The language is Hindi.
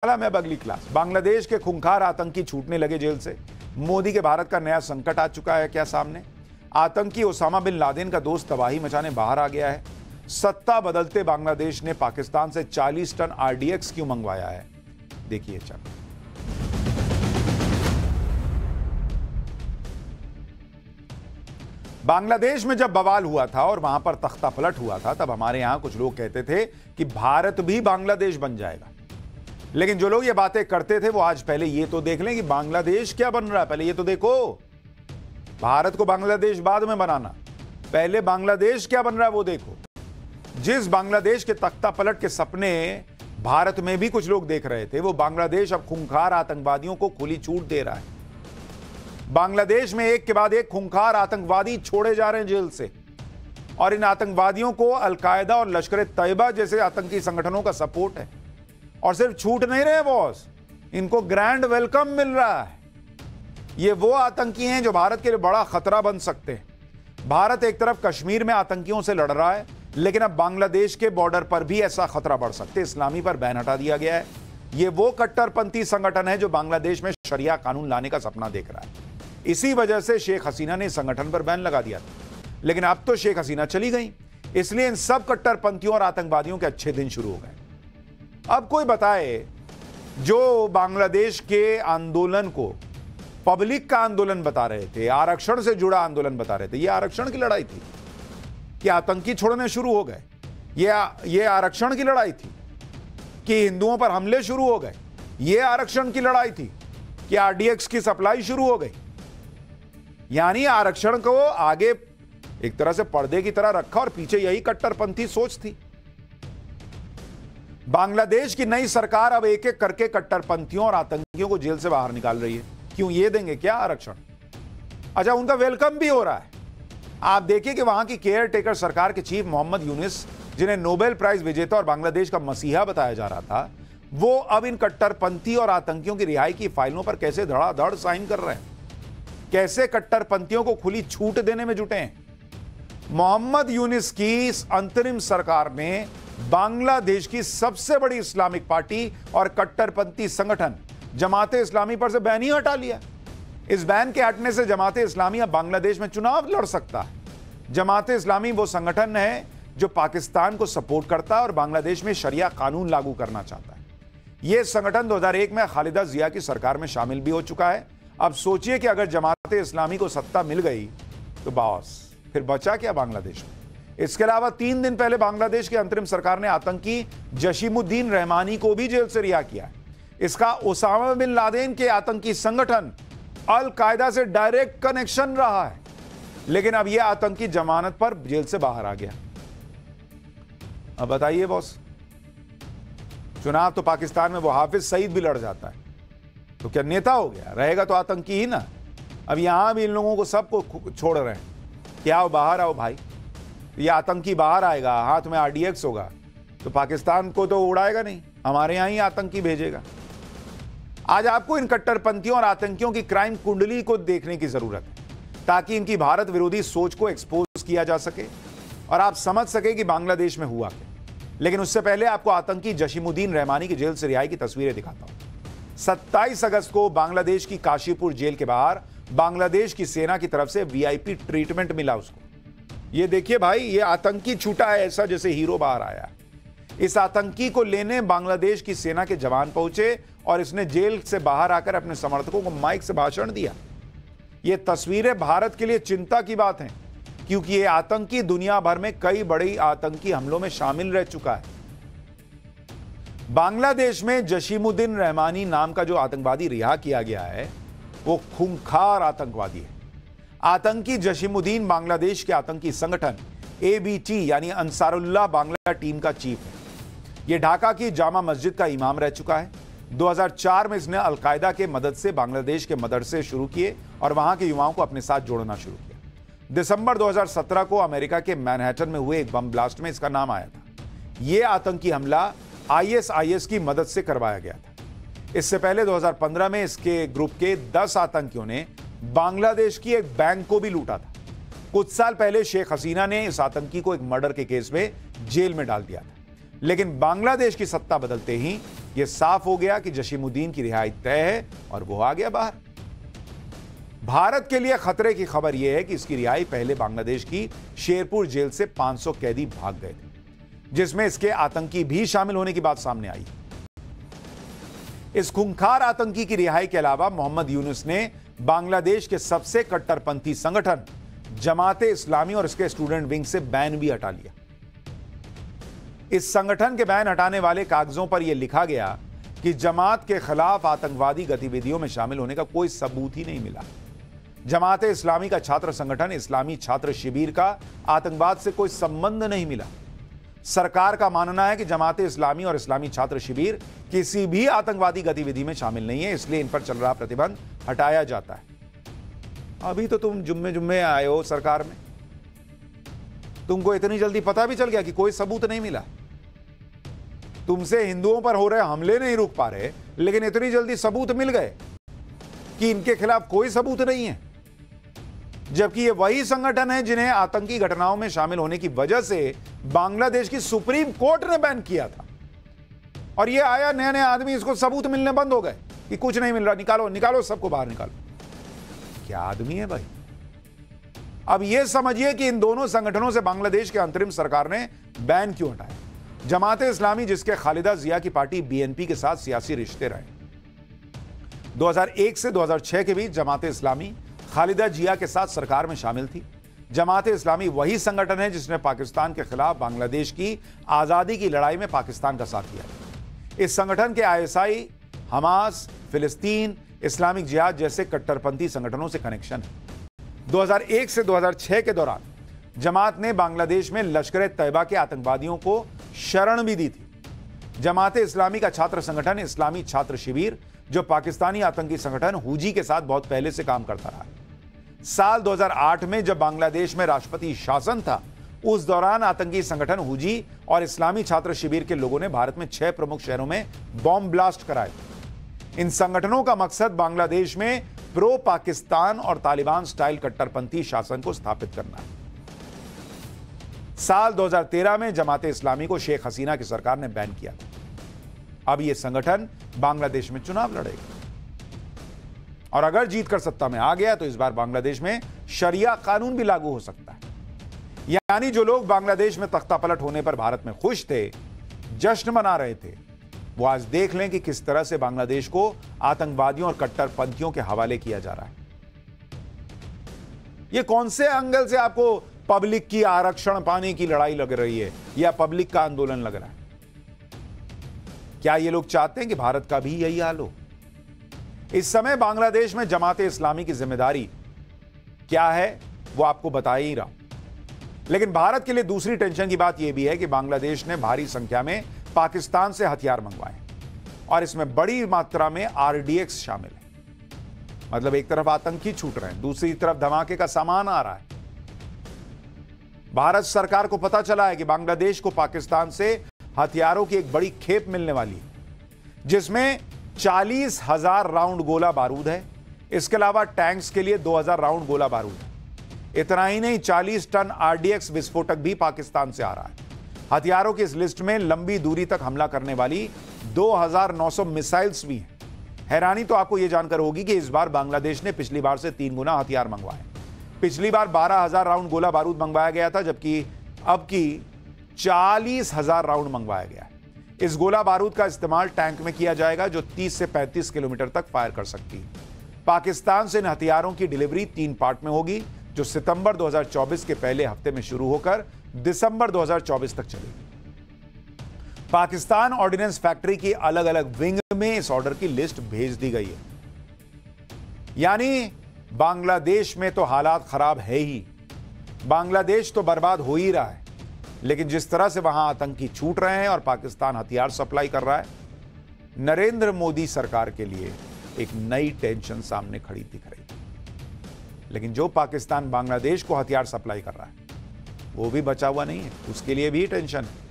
में अब अगली क्लास। बांग्लादेश के खूंखार आतंकी छूटने लगे जेल से। मोदी के भारत का नया संकट आ चुका है क्या सामने? आतंकी ओसामा बिन लादेन का दोस्त तबाही मचाने बाहर आ गया है। सत्ता बदलते बांग्लादेश ने पाकिस्तान से 40 टन आरडीएक्स क्यों मंगवाया है? देखिए चलो। बांग्लादेश में जब बवाल हुआ था और वहां पर तख्ता पलट हुआ था, तब हमारे यहां कुछ लोग कहते थे कि भारत भी बांग्लादेश बन जाएगा। लेकिन जो लोग ये बातें करते थे वो आज पहले ये तो देख लें कि बांग्लादेश क्या बन रहा है। पहले ये तो देखो, भारत को बांग्लादेश बाद में बनाना, पहले बांग्लादेश क्या बन रहा है वो देखो। जिस बांग्लादेश के तख्ता पलट के सपने भारत में भी कुछ लोग देख रहे थे, वो बांग्लादेश अब खूंखार आतंकवादियों को खुली छूट दे रहा है। बांग्लादेश में एक के बाद एक खूंखार आतंकवादी छोड़े जा रहे हैं जेल से, और इन आतंकवादियों को अलकायदा और लश्कर तैयबा जैसे आतंकी संगठनों का सपोर्ट है। और सिर्फ छूट नहीं रहे बॉस, इनको ग्रैंड वेलकम मिल रहा है। ये वो आतंकी हैं जो भारत के लिए बड़ा खतरा बन सकते हैं। भारत एक तरफ कश्मीर में आतंकियों से लड़ रहा है, लेकिन अब बांग्लादेश के बॉर्डर पर भी ऐसा खतरा बढ़ सकते। इस्लामी पर बैन हटा दिया गया है। ये वो कट्टरपंथी संगठन है जो बांग्लादेश में शरिया कानून लाने का सपना देख रहा है। इसी वजह से शेख हसीना ने इस संगठन पर बैन लगा दिया था, लेकिन अब तो शेख हसीना चली गई, इसलिए इन सब कट्टरपंथियों और आतंकवादियों के अच्छे दिन शुरू हो गए। अब कोई बताए, जो बांग्लादेश के आंदोलन को पब्लिक का आंदोलन बता रहे थे, आरक्षण से जुड़ा आंदोलन बता रहे थे, यह आरक्षण की लड़ाई थी कि आतंकी छोड़ने शुरू हो गए? ये आरक्षण की लड़ाई थी कि हिंदुओं पर हमले शुरू हो गए? यह आरक्षण की लड़ाई थी कि आरडीएक्स की सप्लाई शुरू हो गई? यानी आरक्षण को आगे एक तरह से पर्दे की तरह रखा और पीछे यही कट्टरपंथी सोच थी। बांग्लादेश की नई सरकार अब एक एक करके कट्टरपंथियों और आतंकियों को जेल से बाहर निकाल रही है। क्यों? ये देंगे क्या आरक्षण? अच्छा, उनका वेलकम भी हो रहा है। आप देखिए कि वहां की केयर टेकर सरकार के चीफ मोहम्मद यूनिस, जिन्हें नोबेल प्राइज विजेता और बांग्लादेश का मसीहा बताया जा रहा था, वो अब इन कट्टरपंथी और आतंकियों की रिहाई की फाइलों पर कैसे धड़ाधड़ साइन कर रहे हैं, कैसे कट्टरपंथियों को खुली छूट देने में जुटे हैं। मोहम्मद यूनिस की इस अंतरिम सरकार ने बांग्लादेश की सबसे बड़ी इस्लामिक पार्टी और कट्टरपंथी संगठन जमाते इस्लामी पर से बैन ही हटा लिया। इस बैन के हटने से जमाते इस्लामी अब बांग्लादेश में चुनाव लड़ सकता है। जमाते इस्लामी वो संगठन है जो पाकिस्तान को सपोर्ट करता है और बांग्लादेश में शरिया कानून लागू करना चाहता है। यह संगठन 2001 में खालिदा जिया की सरकार में शामिल भी हो चुका है। अब सोचिए कि अगर जमाते इस्लामी को सत्ता मिल गई तो बॉस फिर बचा क्या बांग्लादेश में? इसके अलावा 3 दिन पहले बांग्लादेश की अंतरिम सरकार ने आतंकी जशीमुद्दीन रहमानी को भी जेल से रिहा किया है। इसका ओसामा बिन लादेन के आतंकी संगठन अल कायदा से डायरेक्ट कनेक्शन रहा है, लेकिन अब यह आतंकी जमानत पर जेल से बाहर आ गया। अब बताइए बॉस, चुनाव तो पाकिस्तान में वो हाफिज सईद भी लड़ जाता है, तो क्या नेता हो गया? रहेगा तो आतंकी ही ना। अब यहां भी इन लोगों को सबको छोड़ रहे हैं कि आओ बाहर आओ भाई। ये आतंकी बाहर आएगा, हाथ में आरडीएक्स होगा, तो पाकिस्तान को तो उड़ाएगा नहीं, हमारे यहां ही आतंकी भेजेगा। आज आपको इन कट्टरपंथियों और आतंकियों की क्राइम कुंडली को देखने की जरूरत है, ताकि इनकी भारत विरोधी सोच को एक्सपोज किया जा सके और आप समझ सके कि बांग्लादेश में हुआ क्या। लेकिन उससे पहले आपको आतंकी जशीमुद्दीन रहमानी की जेल से रिहाई की तस्वीरें दिखाता हूं। 27 अगस्त को बांग्लादेश की काशीपुर जेल के बाहर बांग्लादेश की सेना की तरफ से वीआईपी ट्रीटमेंट मिला उसको। ये देखिए भाई, ये आतंकी छूटा है ऐसा जैसे हीरो बाहर आया। इस आतंकी को लेने बांग्लादेश की सेना के जवान पहुंचे और इसने जेल से बाहर आकर अपने समर्थकों को माइक से भाषण दिया। ये तस्वीरें भारत के लिए चिंता की बात हैं, क्योंकि ये आतंकी दुनिया भर में कई बड़ी आतंकी हमलों में शामिल रह चुका है। बांग्लादेश में जशीमुद्दीन रहमानी नाम का जो आतंकवादी रिहा किया गया है, वो खूंखार आतंकवादी है। आतंकी जशीमुद्दीन बांग्लादेश के आतंकी संगठन एबीटी यानी अंसारुल्लाह बांग्ला टीम का चीफ है। यह ढाका की जामा मस्जिद का इमाम रह चुका है। 2004 में इसने अलकायदा के मदद से बांग्लादेश के मदरसे शुरू किए और वहां के युवाओं को अपने साथ जोड़ना शुरू किया। दिसंबर 2017 को अमेरिका के मैनहट्टन में हुए एक बम ब्लास्ट में इसका नाम आया था। यह आतंकी हमला आईएसआईएस की मदद से करवाया गया था। इससे पहले 2015 में इसके ग्रुप के 10 आतंकियों ने बांग्लादेश की एक बैंक को भी लूटा था। कुछ साल पहले शेख हसीना ने इस आतंकी को एक मर्डर के केस में जेल में डाल दिया था, लेकिन बांग्लादेश की सत्ता बदलते ही यह साफ हो गया कि जसीमुद्दीन की रिहाई तय है और वो आ गया बाहर। भारत के लिए खतरे की खबर यह है कि इसकी रिहाई पहले बांग्लादेश की शेरपुर जेल से 500 कैदी भाग गए थे, जिसमें इसके आतंकी भी शामिल होने की बात सामने आई। इस खूंखार आतंकी की रिहाई के अलावा मोहम्मद यूनुस ने बांग्लादेश के सबसे कट्टरपंथी संगठन जमाते इस्लामी और इसके स्टूडेंट विंग से बैन भी हटा लिया। इस संगठन के बैन हटाने वाले कागजों पर यह लिखा गया कि जमात के खिलाफ आतंकवादी गतिविधियों में शामिल होने का कोई सबूत ही नहीं मिला। जमाते इस्लामी का छात्र संगठन इस्लामी छात्र शिविर का आतंकवाद से कोई संबंध नहीं मिला। सरकार का मानना है कि जमाते इस्लामी और इस्लामी छात्र शिविर किसी भी आतंकवादी गतिविधि में शामिल नहीं है, इसलिए इन पर चल रहा प्रतिबंध हटाया जाता है। अभी तो तुम जुम्मे जुम्मे आए हो सरकार में, तुमको इतनी जल्दी पता भी चल गया कि कोई सबूत नहीं मिला। तुमसे हिंदुओं पर हो रहे हमले नहीं रुक पा रहे, लेकिन इतनी जल्दी सबूत मिल गए कि इनके खिलाफ कोई सबूत नहीं है, जबकि ये वही संगठन है जिन्हें आतंकी घटनाओं में शामिल होने की वजह से बांग्लादेश की सुप्रीम कोर्ट ने बैन किया था। और ये आया नया नया आदमी, इसको सबूत मिलने बंद हो गए कि कुछ नहीं मिल रहा, निकालो निकालो, सबको बाहर निकालो। क्या आदमी है भाई। अब यह समझिए कि इन दोनों संगठनों से बांग्लादेश की अंतरिम सरकार ने बैन क्यों हटाया। जमाते इस्लामी, जिसके खालिदा जिया की पार्टी बीएनपी के साथ सियासी रिश्ते रहे, 2001 से 2006 के बीच जमाते इस्लामी खालिदा जिया के साथ सरकार में शामिल थी। जमाते इस्लामी वही संगठन है जिसने पाकिस्तान के खिलाफ बांग्लादेश की आजादी की लड़ाई में पाकिस्तान का साथ दिया। इस संगठन के आईएसआई, हमास, फिलिस्तीन, इस्लामिक जिहाद जैसे कट्टरपंथी संगठनों से कनेक्शन है। 2001 से 2006 के दौरान जमात ने बांग्लादेश में लश्कर-ए-तैयबा के आतंकवादियों को शरण भी दी थी। जमाते इस्लामी का छात्र संगठन इस्लामी छात्र शिविर, जो पाकिस्तानी आतंकी संगठन हुजी के साथ बहुत पहले से काम करता रहा। साल 2008 में जब बांग्लादेश में राष्ट्रपति शासन था, उस दौरान आतंकी संगठन हुजी और इस्लामी छात्र शिविर के लोगों ने भारत में 6 प्रमुख शहरों में बॉम्ब ब्लास्ट कराए। इन संगठनों का मकसद बांग्लादेश में प्रो पाकिस्तान और तालिबान स्टाइल कट्टरपंथी शासन को स्थापित करना है। साल 2013 में जमाते इस्लामी को शेख हसीना की सरकार ने बैन किया था। अब यह संगठन बांग्लादेश में चुनाव लड़ेगा और अगर जीतकर सत्ता में आ गया तो इस बार बांग्लादेश में शरिया कानून भी लागू हो सकता है। यानी जो लोग बांग्लादेश में तख्तापलट होने पर भारत में खुश थे, जश्न मना रहे थे, वो आज देख लें कि किस तरह से बांग्लादेश को आतंकवादियों और कट्टरपंथियों के हवाले किया जा रहा है। ये कौन से एंगल से आपको पब्लिक की आरक्षण पाने की लड़ाई लग रही है या पब्लिक का आंदोलन लग रहा है? क्या ये लोग चाहते हैं कि भारत का भी यही हाल हो? इस समय बांग्लादेश में जमाते इस्लामी की जिम्मेदारी क्या है वो आपको बता ही रहा हूं। लेकिन भारत के लिए दूसरी टेंशन की बात यह भी है कि बांग्लादेश ने भारी संख्या में पाकिस्तान से हथियार मंगवाए और इसमें बड़ी मात्रा में आरडीएक्स शामिल है। मतलब एक तरफ आतंकी छूट रहे हैं, दूसरी तरफ धमाके का सामान आ रहा है। भारत सरकार को पता चला है कि बांग्लादेश को पाकिस्तान से हथियारों की एक बड़ी खेप मिलने वाली है, जिसमें 40,000 राउंड गोला बारूद है। इसके अलावा टैंक्स के लिए 2,000 राउंड गोला बारूद है। इतना ही नहीं, 40 टन आरडीएक्स विस्फोटक भी पाकिस्तान से आ रहा है। हथियारों की इस लिस्ट में लंबी दूरी तक हमला करने वाली 2,900 मिसाइल्स भी हैं। हैरानी तो आपको यह जानकर होगी कि इस बार बांग्लादेश ने पिछली बार से 3 गुना हथियार मंगवाए। पिछली बार 12,000 राउंड गोला बारूद मंगवाया गया था, जबकि अब की 40,000 राउंड मंगवाया गया है। इस गोला बारूद का इस्तेमाल टैंक में किया जाएगा, जो 30 से 35 किलोमीटर तक फायर कर सकती है। पाकिस्तान से इन हथियारों की डिलीवरी 3 पार्ट में होगी, जो सितंबर 2024 के पहले हफ्ते में शुरू होकर दिसंबर 2024 तक चलेगी। पाकिस्तान ऑर्डिनेंस फैक्ट्री की अलग अलग विंग में इस ऑर्डर की लिस्ट भेज दी गई है। यानी बांग्लादेश में तो हालात खराब है ही, बांग्लादेश तो बर्बाद हो ही रहा है, लेकिन जिस तरह से वहां आतंकी छूट रहे हैं और पाकिस्तान हथियार सप्लाई कर रहा है, नरेंद्र मोदी सरकार के लिए एक नई टेंशन सामने खड़ी दिख रही है। लेकिन जो पाकिस्तान बांग्लादेश को हथियार सप्लाई कर रहा है वो भी बचा हुआ नहीं है, उसके लिए भी टेंशन है।